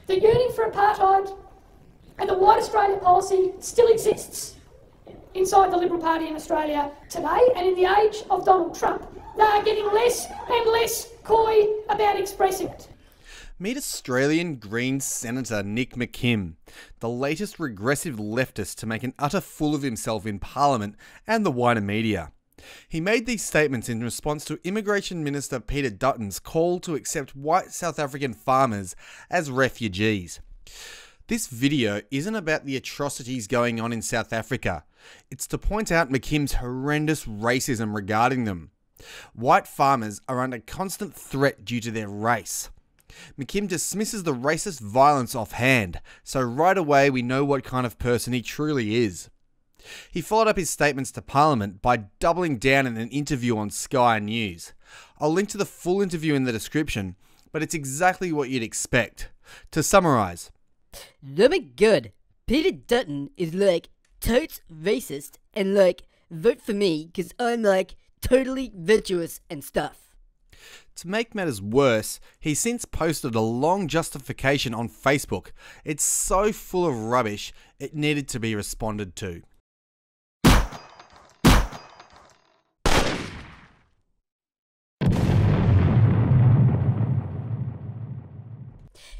The yearning for apartheid and the white Australia policy still exists inside the Liberal Party in Australia today, and in the age of Donald Trump, they are getting less and less coy about expressing it. Meet Australian Greens Senator Nick McKim, the latest regressive leftist to make an utter fool of himself in Parliament and the wider media. He made these statements in response to Immigration Minister Peter Dutton's call to accept white South African farmers as refugees. This video isn't about the atrocities going on in South Africa. It's to point out McKim's horrendous racism regarding them. White farmers are under constant threat due to their race. McKim dismisses the racist violence offhand, so right away we know what kind of person he truly is. He followed up his statements to Parliament by doubling down in an interview on Sky News. I'll link to the full interview in the description, but it's exactly what you'd expect. To summarise. Oh my god, Peter Dutton is like totes racist and like vote for me because I'm like totally virtuous and stuff. To make matters worse, he's since posted a long justification on Facebook. It's so full of rubbish, it needed to be responded to.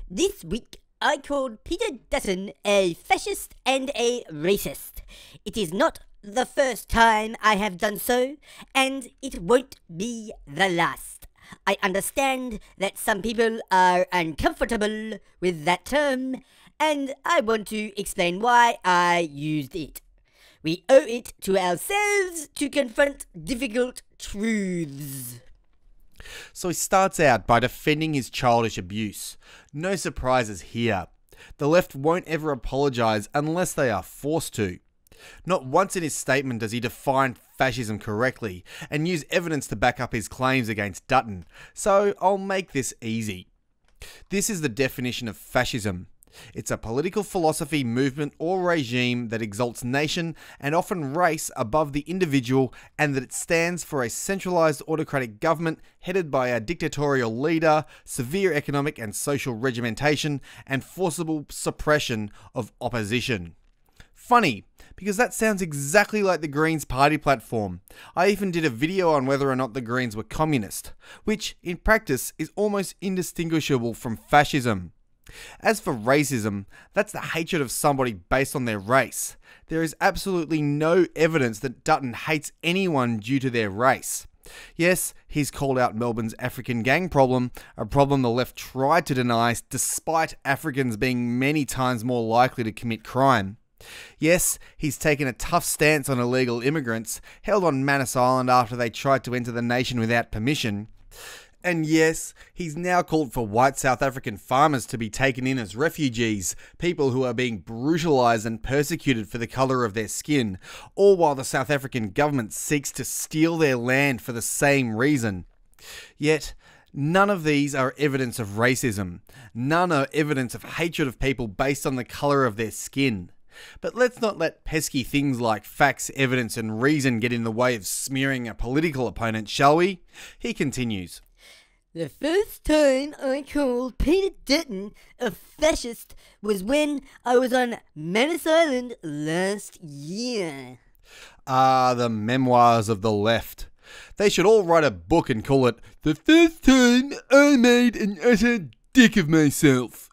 This week, I called Peter Dutton a fascist and a racist. It is not the first time I have done so, and it won't be the last. I understand that some people are uncomfortable with that term, and I want to explain why I used it. We owe it to ourselves to confront difficult truths. So he starts out by defending his childish abuse. No surprises here. The left won't ever apologise unless they are forced to. Not once in his statement does he define fascism correctly and use evidence to back up his claims against Dutton, so I'll make this easy. This is the definition of fascism. It's a political philosophy, movement or regime that exalts nation and often race above the individual, and that it stands for a centralised autocratic government headed by a dictatorial leader, severe economic and social regimentation, and forcible suppression of opposition. Funny, because that sounds exactly like the Greens party platform. I even did a video on whether or not the Greens were communist, which in practice is almost indistinguishable from fascism. As for racism, that's the hatred of somebody based on their race. There is absolutely no evidence that Dutton hates anyone due to their race. Yes, he's called out Melbourne's African gang problem, a problem the left tried to deny despite Africans being many times more likely to commit crime. Yes, he's taken a tough stance on illegal immigrants held on Manus Island after they tried to enter the nation without permission. And yes, he's now called for white South African farmers to be taken in as refugees, people who are being brutalised and persecuted for the colour of their skin, all while the South African government seeks to steal their land for the same reason. Yet, none of these are evidence of racism. None are evidence of hatred of people based on the colour of their skin. But let's not let pesky things like facts, evidence and reason get in the way of smearing a political opponent, shall we? He continues. The first time I called Peter Dutton a fascist was when I was on Manus Island last year. Ah, the memoirs of the left. They should all write a book and call it The First Time I Made an Utter Dick of Myself.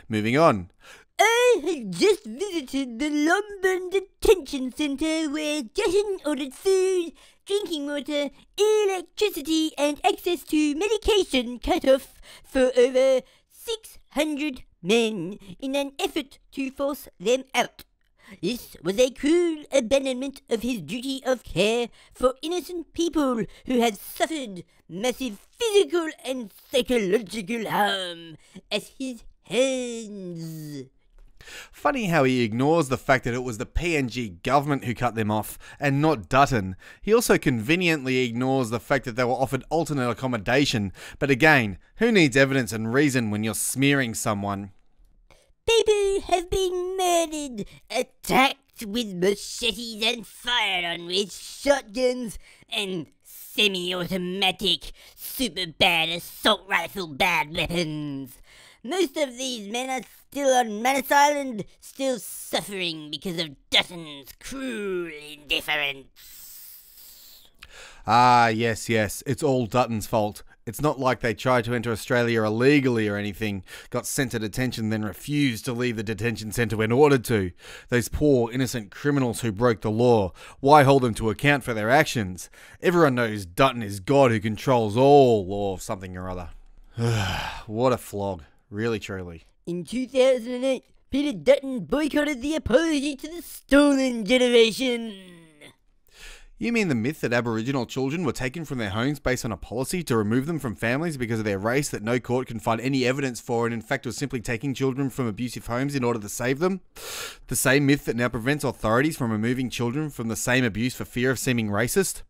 Moving on. I have just visited the Lomburn Detention Centre where Dutton ordered food, drinking water, electricity and access to medication cut off for over 600 men in an effort to force them out. This was a cruel abandonment of his duty of care for innocent people who had suffered massive physical and psychological harm at his hands. Funny how he ignores the fact that it was the PNG government who cut them off and not Dutton. He also conveniently ignores the fact that they were offered alternate accommodation. But again, who needs evidence and reason when you're smearing someone? People have been murdered, attacked with machetes and fired on with shotguns and semi-automatic, super bad assault rifle bad weapons. Most of these men are still on Manus Island, still suffering because of Dutton's cruel indifference. Ah, yes, it's all Dutton's fault. It's not like they tried to enter Australia illegally or anything, got sent to detention, then refused to leave the detention centre when ordered to. Those poor, innocent criminals who broke the law. Why hold them to account for their actions? Everyone knows Dutton is God who controls all, or something or other. What a flog. Really, truly. In 2008, Peter Dutton boycotted the apology to the stolen generation. You mean the myth that Aboriginal children were taken from their homes based on a policy to remove them from families because of their race that no court can find any evidence for, and in fact was simply taking children from abusive homes in order to save them? The same myth that now prevents authorities from removing children from the same abuse for fear of seeming racist?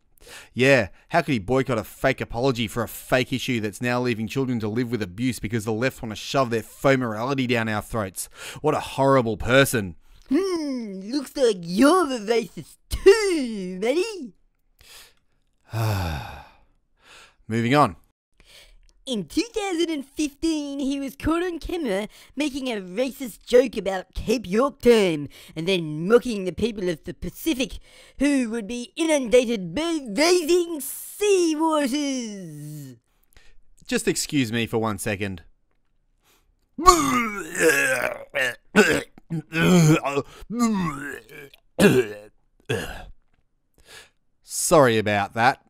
Yeah, how could he boycott a fake apology for a fake issue that's now leaving children to live with abuse because the left want to shove their faux morality down our throats? What a horrible person. Looks like you're a racist too, Matty. Moving on. In 2015, he was caught on camera making a racist joke about Cape York time and then mocking the people of the Pacific who would be inundated by rising sea waters. Just excuse me for 1 second. Sorry about that.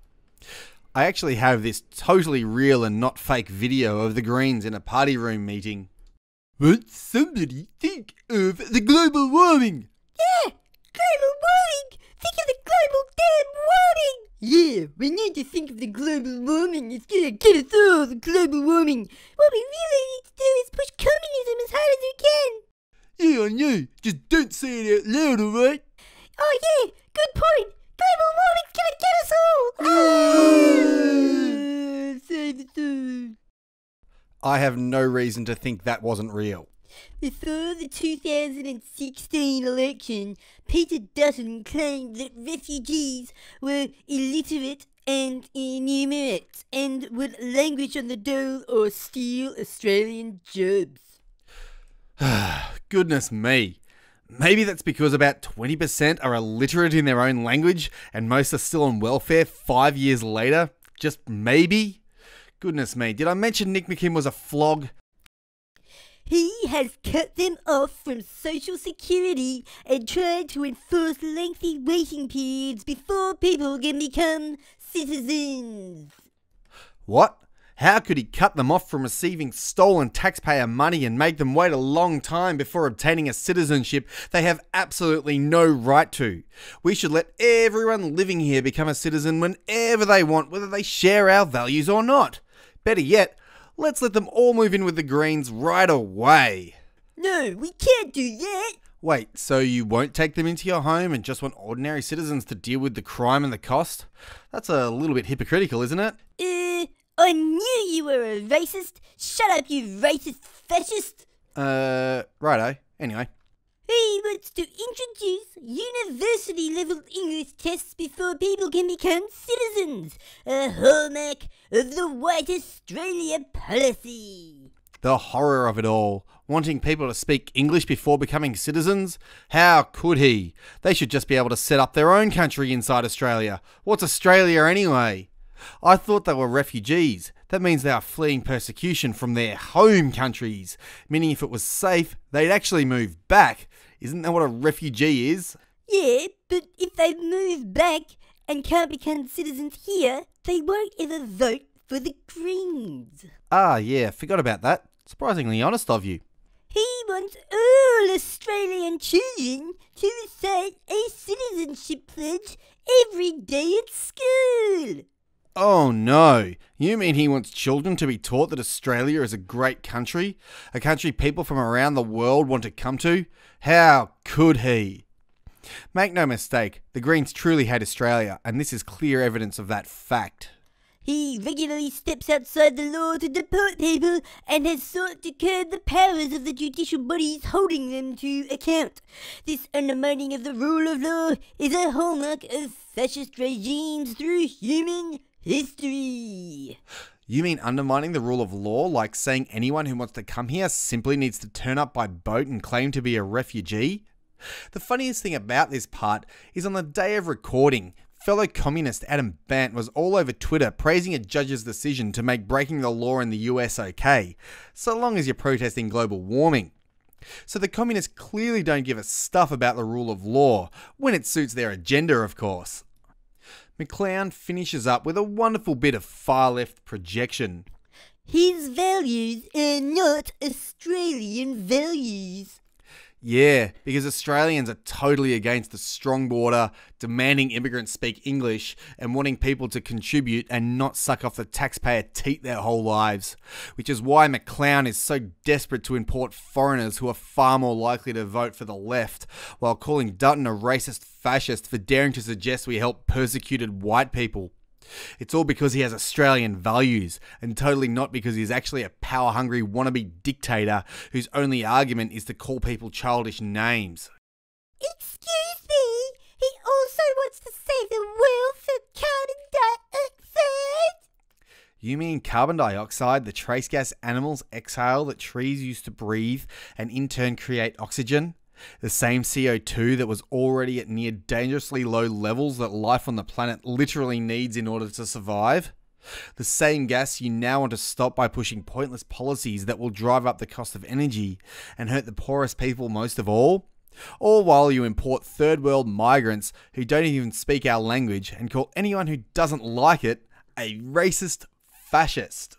I actually have this totally real and not fake video of the Greens in a party room meeting. Won't somebody think of the global warming? Yeah, global warming! Think of the global damn warming! Yeah, we need to think of the global warming. It's gonna get us all, the global warming. What we really need to do is push communism as hard as we can. Yeah, I know. Just don't say it out loud, alright? Oh yeah, good point. Global warming's gonna get us all. Save the food. I have no reason to think that wasn't real. Before the 2016 election, Peter Dutton claimed that refugees were illiterate and innumerate and would languish on the dole or steal Australian jobs. Goodness me. Maybe that's because about 20% are illiterate in their own language and most are still on welfare 5 years later. Just maybe? Goodness me, did I mention Nick McKim was a flog? He has cut them off from Social Security and tried to enforce lengthy waiting periods before people can become citizens. What? How could he cut them off from receiving stolen taxpayer money and make them wait a long time before obtaining a citizenship they have absolutely no right to? We should let everyone living here become a citizen whenever they want, whether they share our values or not. Better yet, let's let them all move in with the Greens right away. No, we can't do that. Wait, so you won't take them into your home and just want ordinary citizens to deal with the crime and the cost? That's a little bit hypocritical, isn't it? I knew you were a racist. Shut up, you racist fascist. Righto. Anyway. He wants to introduce university-level English tests before people can become citizens. A hallmark of the White Australia policy. The horror of it all. Wanting people to speak English before becoming citizens? How could he? They should just be able to set up their own country inside Australia. What's Australia anyway? I thought they were refugees. That means they are fleeing persecution from their home countries. Meaning if it was safe, they'd actually move back. Isn't that what a refugee is? Yeah, but if they move back and can't become citizens here, they won't ever vote for the Greens. Ah, yeah, forgot about that. Surprisingly honest of you. He wants all Australian children to recite a citizenship pledge every day at school. Oh no, you mean he wants children to be taught that Australia is a great country? A country people from around the world want to come to? How could he? Make no mistake, the Greens truly hate Australia, and this is clear evidence of that fact. He regularly steps outside the law to deport people and has sought to curb the powers of the judicial bodies holding them to account. This undermining of the rule of law is a hallmark of fascist regimes through human history. You mean undermining the rule of law, like saying anyone who wants to come here simply needs to turn up by boat and claim to be a refugee? The funniest thing about this part is on the day of recording, fellow communist Adam Bant was all over Twitter praising a judge's decision to make breaking the law in the US okay, so long as you're protesting global warming. So the communists clearly don't give a stuff about the rule of law, when it suits their agenda of course. McClown finishes up with a wonderful bit of far-left projection. His values are not Australian values. Yeah, because Australians are totally against the strong border, demanding immigrants speak English, and wanting people to contribute and not suck off the taxpayer teat their whole lives. Which is why McClown is so desperate to import foreigners who are far more likely to vote for the left, while calling Dutton a racist fascist for daring to suggest we help persecuted white people. It's all because he has Australian values, and totally not because he's actually a power-hungry wannabe dictator whose only argument is to call people childish names. Excuse me, he also wants to save the world from carbon dioxide. You mean carbon dioxide, the trace gas animals exhale that trees used to breathe and in turn create oxygen? The same CO2 that was already at near dangerously low levels that life on the planet literally needs in order to survive? The same gas you now want to stop by pushing pointless policies that will drive up the cost of energy and hurt the poorest people most of all? All while you import third world migrants who don't even speak our language and call anyone who doesn't like it a racist fascist.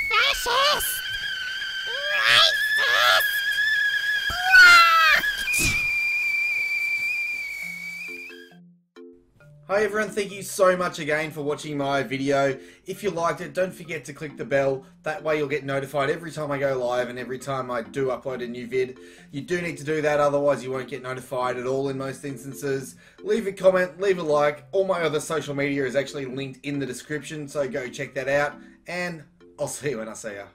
Fascist! Hi everyone, thank you so much again for watching my video. If you liked it, don't forget to click the bell. That way you'll get notified every time I go live and every time I do upload a new vid. You do need to do that, otherwise you won't get notified at all in most instances. Leave a comment, leave a like. All my other social media is actually linked in the description, so go check that out. And I'll see you when I see ya.